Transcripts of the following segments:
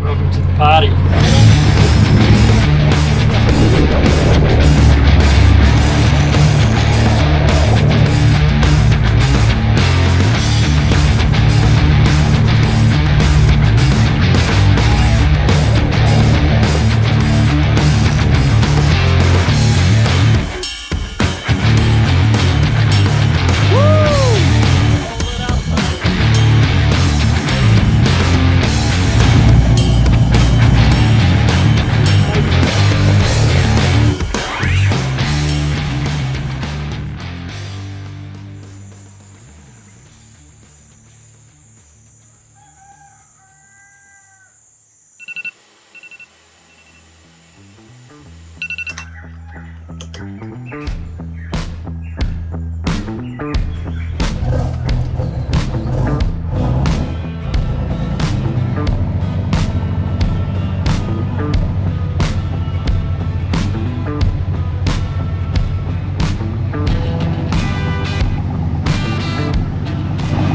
Welcome to the party.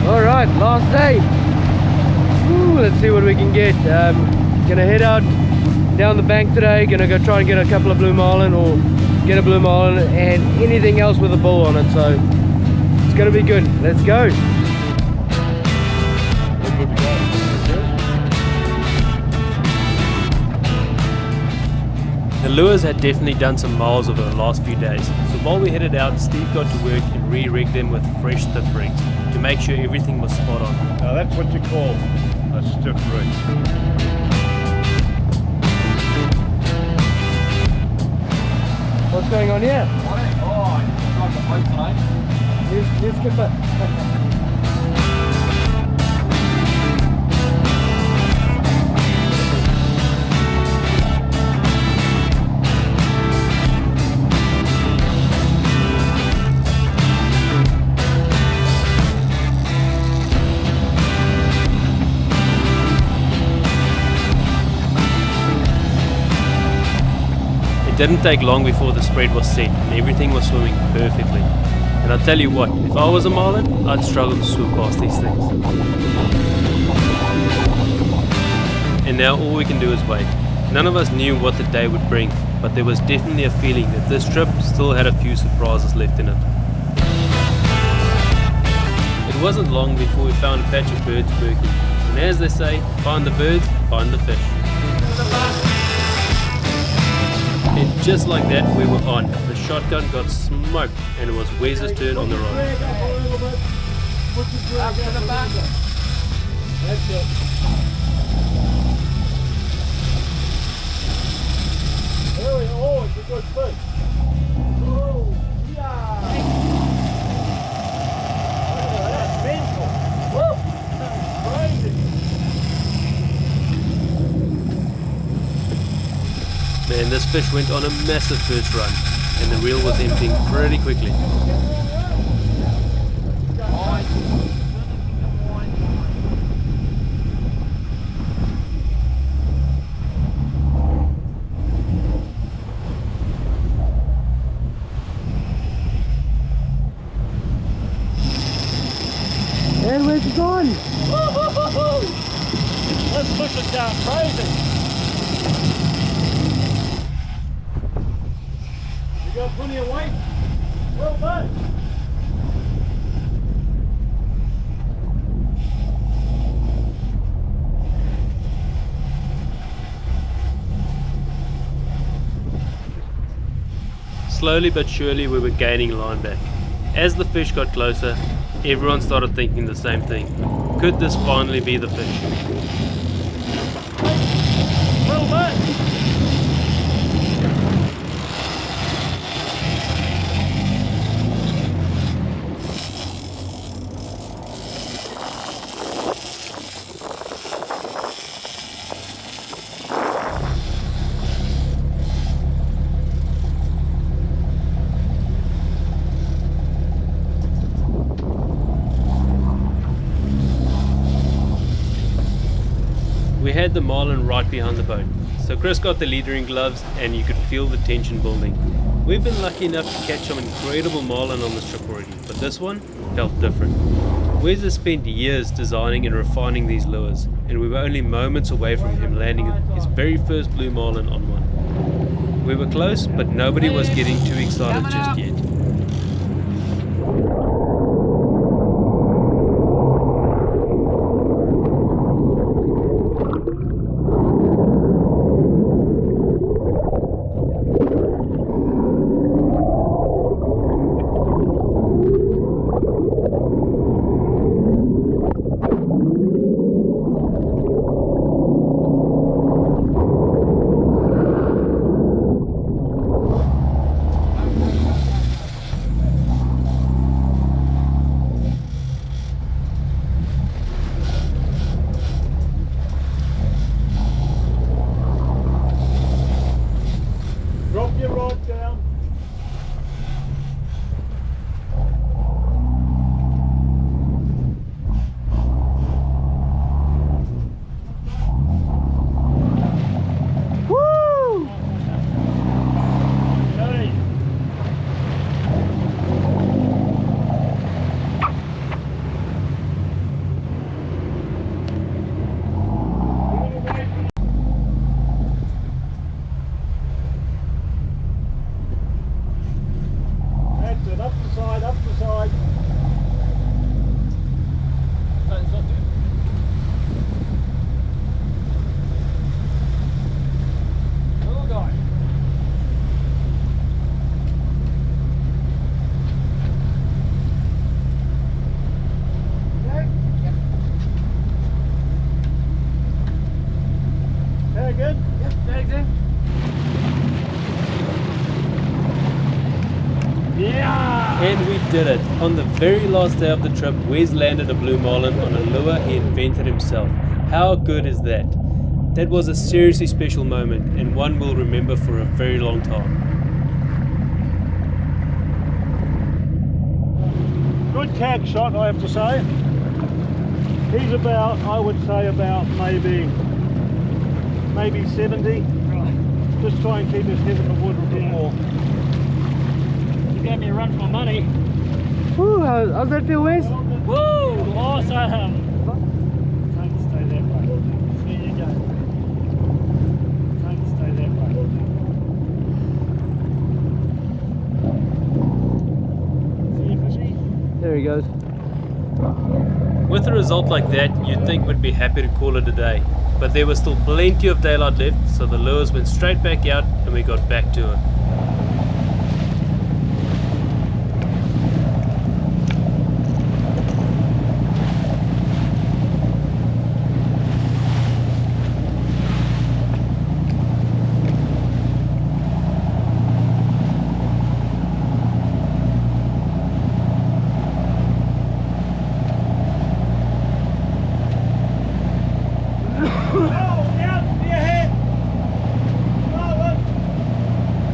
Alright, last day. Ooh, let's see what we can get. Gonna head out down the bank today. Gonna go try and get a couple of blue marlin or get a blue marlin and anything else with a bull on it. So it's gonna be good. Let's go. The lures had definitely done some miles over the last few days, so while we headed out, Steve got to work and re-rigged them with fresh stiff rigs to make sure everything was spot on. Now that's what you call a stiff rig. What's going on here? Oh, it's like a Here's Skipper. It didn't take long before the spread was set and everything was swimming perfectly. And I'll tell you what, if I was a marlin, I'd struggle to swim past these things. And now all we can do is wait. None of us knew what the day would bring, but there was definitely a feeling that this trip still had a few surprises left in it. It wasn't long before we found a patch of birds working. And as they say, find the birds, find the fish. And just like that, we were on. The shotgun got smoked and it was Wes's turn on the rod. That's it. Oh, it's a good fish. Oh, yeah. That's mental. Woo. That's crazy. Man, this fish went on a massive first run and the reel was emptying pretty quickly. And where's it gone? Let's push it down crazy. You got plenty of weight? Well done. Slowly but surely we were gaining line back. As the fish got closer, everyone started thinking the same thing. Could this finally be the fish? Well done. We had the marlin right behind the boat, so Chris got the leadering gloves and you could feel the tension building. We've been lucky enough to catch some incredible marlin on this trip already, but this one felt different. Wes has spent years designing and refining these lures, and we were only moments away from him landing his very first blue marlin on one. We were close, but nobody was getting too excited just yet. Drop your rod down. Woo! Hey. That's it, up the side, up the side. Little guy. Okay, good? Yep, tags in. Yeah! And we did it. On the very last day of the trip, Wes landed a blue marlin on a lure he invented himself. How good is that? That was a seriously special moment, and one we'll remember for a very long time. Good tag shot, I have to say. He's about, I would say about maybe 70. Just try and keep his head in the wood a bit more. You gave me a run for my money. Woo, how's that feel, Wes? Woo! Awesome! Time to stay that way. There you go. Time to stay that way. See you, fishy? There he goes. With a result like that, you'd think we'd be happy to call it a day. But there was still plenty of daylight left, so the lures went straight back out and we got back to it.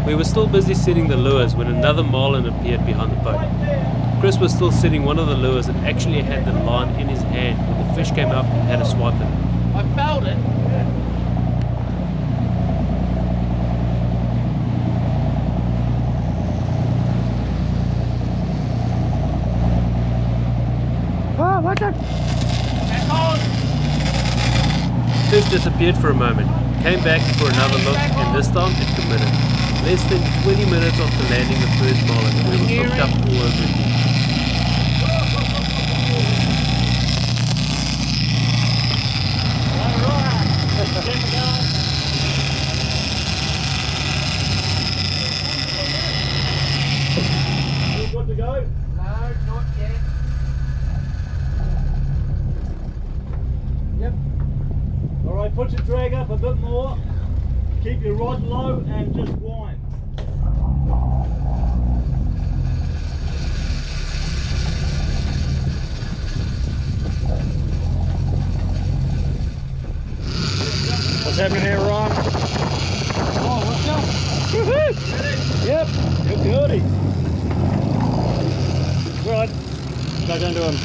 We were still busy setting the lures when another marlin appeared behind the boat. Chris was still setting one of the lures and actually had the line in his hand when the fish came up and had a swipe at it. I felt it. Oh, what's that? Back on. Fish disappeared for a moment, came back for another look, and this time it committed. Less than 20 minutes after landing the first marlin, we were hooked up all over again. You good to go? No, not yet. Yep. Alright, put your drag up a bit more. Keep your rod low and just wind. What's happening here, Ron? Oh, what's up? Woohoo! Yep, good goody. Right, back into him.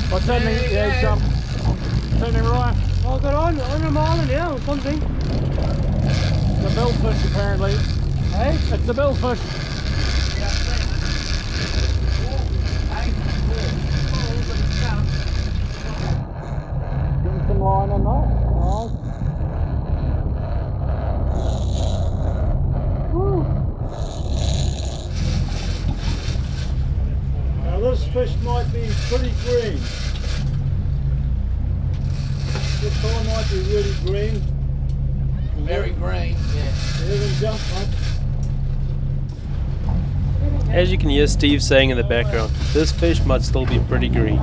What's happening? Yeah, jump. What's happening, Ryan? Oh, I got on a marlin now or something. a billfish apparently. Hey? It's a billfish. Getting some line on that. Nice. Woo. Now this fish might be pretty green. This one might be really green. Very green, yeah. They haven't jumped much. As you can hear Steve saying in the background, this fish might still be pretty green.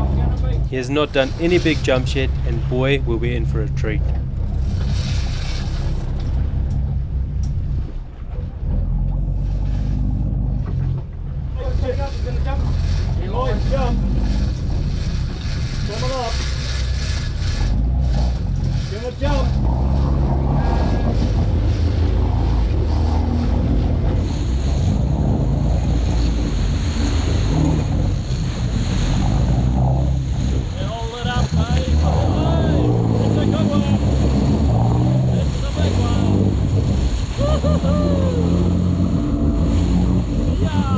He has not done any big jumps yet, and boy, will we in for a treat. He might jump. Coming up. Gonna jump. They're all lit up, mate. It's a good one. It's a big one. Woo-hoo-hoo. Yeah.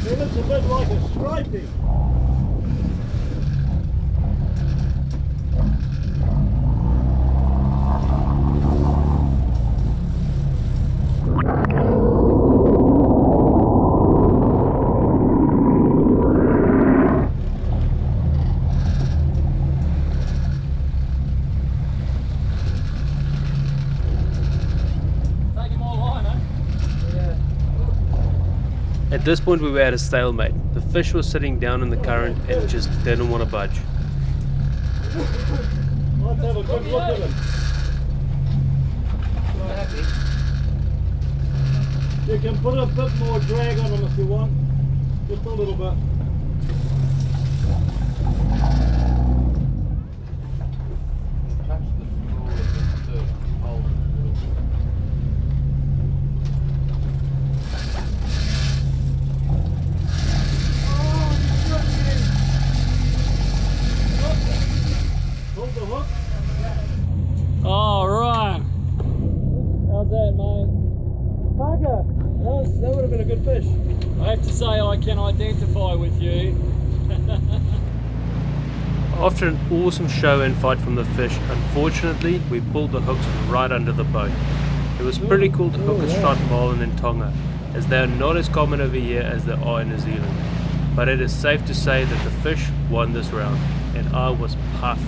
It looks a bit like a striping. Take him all line, eh? At this point we were at a stalemate. The fish was sitting down in the current and just didn't want to budge. Let's have a good look at him. You can put a bit more drag on him if you want. Just a little bit. Touch the floor to hold it a little bit. Hold the hook. Oh, right. How's that, mate? Bugger! That would have been a good fish. I have to say I can identify with you. After an awesome show and fight from the fish, unfortunately we pulled the hooks right under the boat. It was pretty cool to hook a striped marlin in Tonga, as they are not as common over here as they are in New Zealand. But it is safe to say that the fish won this round, and I was puffed.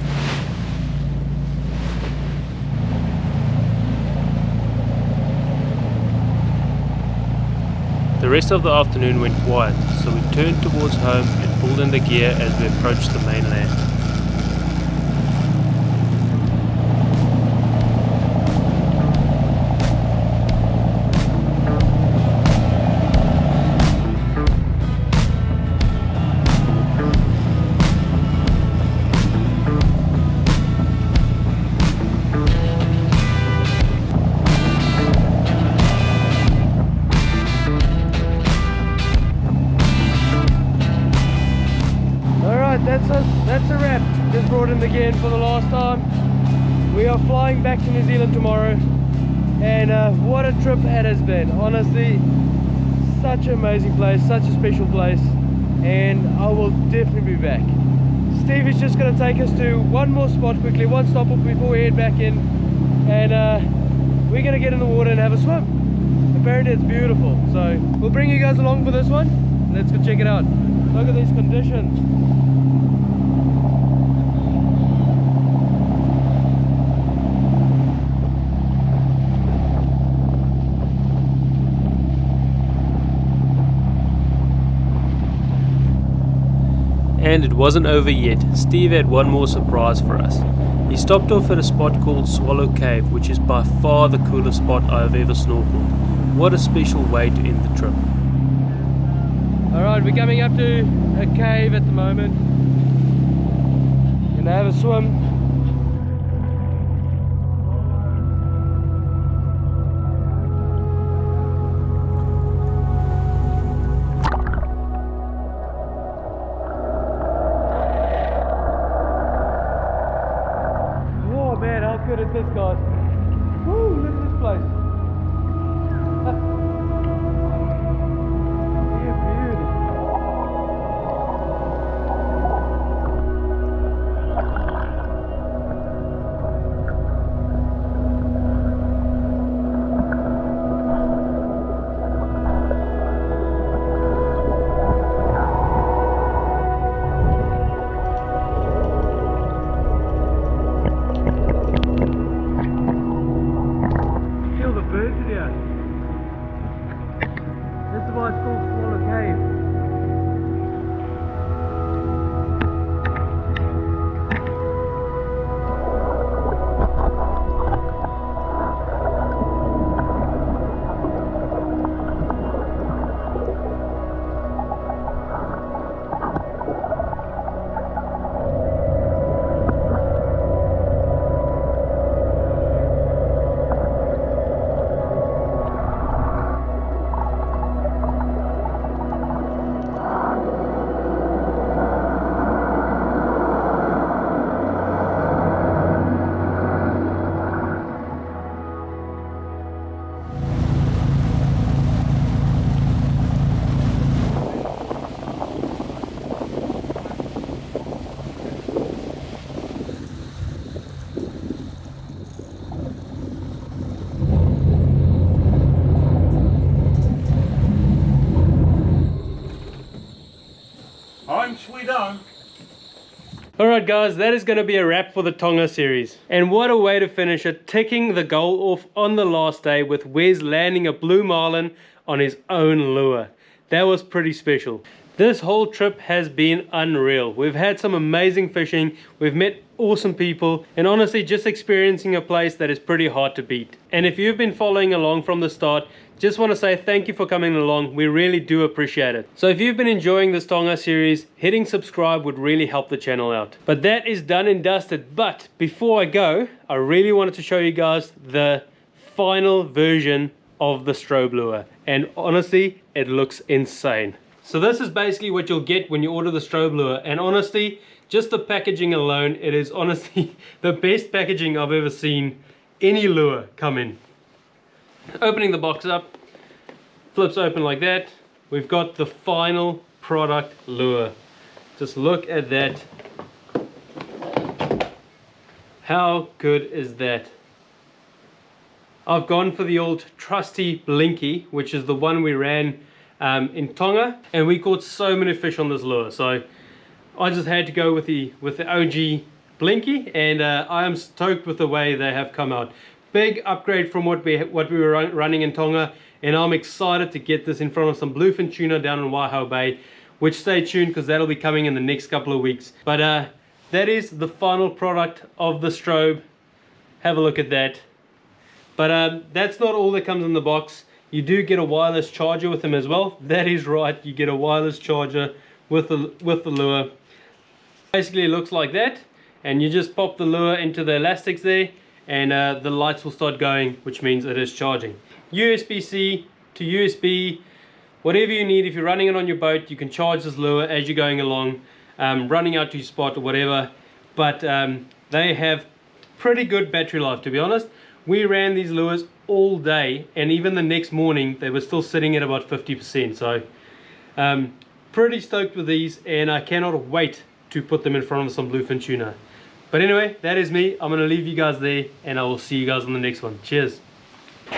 The rest of the afternoon went quiet, so we turned towards home and pulled in the gear as we approached the mainland. That's a wrap. Just brought him again for the last time. We are flying back to New Zealand tomorrow, and what a trip it has been. Honestly, such an amazing place, such a special place, and I will definitely be back. Steve is just going to take us to one more spot quickly, one stop before we head back in, and we're going to get in the water and have a swim. Apparently it's beautiful, so we'll bring you guys along for this one. Let's go check it out. Look at these conditions. And it wasn't over yet. Steve had one more surprise for us. He stopped off at a spot called Swallow Cave, which is by far the coolest spot I have ever snorkeled. What a special way to end the trip. Alright, we're coming up to a cave at the moment. Gonna have a swim. Oh man, how good is this, guys? Woo, look at this place. I'm sweet on. Alright guys, that is going to be a wrap for the Tonga series. And what a way to finish it, ticking the goal off on the last day with Wes landing a blue marlin on his own lure. That was pretty special. This whole trip has been unreal. We've had some amazing fishing, we've met awesome people, and honestly just experiencing a place that is pretty hard to beat. And if you've been following along from the start, just want to say thank you for coming along. We really do appreciate it. So if you've been enjoying this Tonga series, hitting subscribe would really help the channel out. But that is done and dusted. But before I go, I really wanted to show you guys the final version of the strobe lure. And honestly, it looks insane. So this is basically what you'll get when you order the strobe lure. And honestly, just the packaging alone, it is honestly the best packaging I've ever seen any lure come in. Opening the box up, flips open like that. We've got the final product lure. Just look at that. How good is that? I've gone for the old trusty Blinky, which is the one we ran in Tonga, and we caught so many fish on this lure. So I just had to go with the OG Blinky, and I am stoked with the way they have come out. Big upgrade from what we were running in Tonga, and I'm excited to get this in front of some bluefin tuna down in Waiho Bay, which stay tuned because that'll be coming in the next couple of weeks. But that is the final product of the strobe. Have a look at that. But that's not all that comes in the box. You do get a wireless charger with them as well. That is right, you get a wireless charger with the lure. Basically it looks like that, and you just pop the lure into the elastics there, and the lights will start going, which means it is charging. USB-C to USB, whatever you need. If you're running it on your boat, you can charge this lure as you're going along, running out to your spot or whatever. But they have pretty good battery life, to be honest. We ran these lures all day, and even the next morning they were still sitting at about 50%. So pretty stoked with these, and I cannot wait to put them in front of some bluefin tuna. But anyway, that is me. I'm going to leave you guys there, and I will see you guys on the next one. Cheers.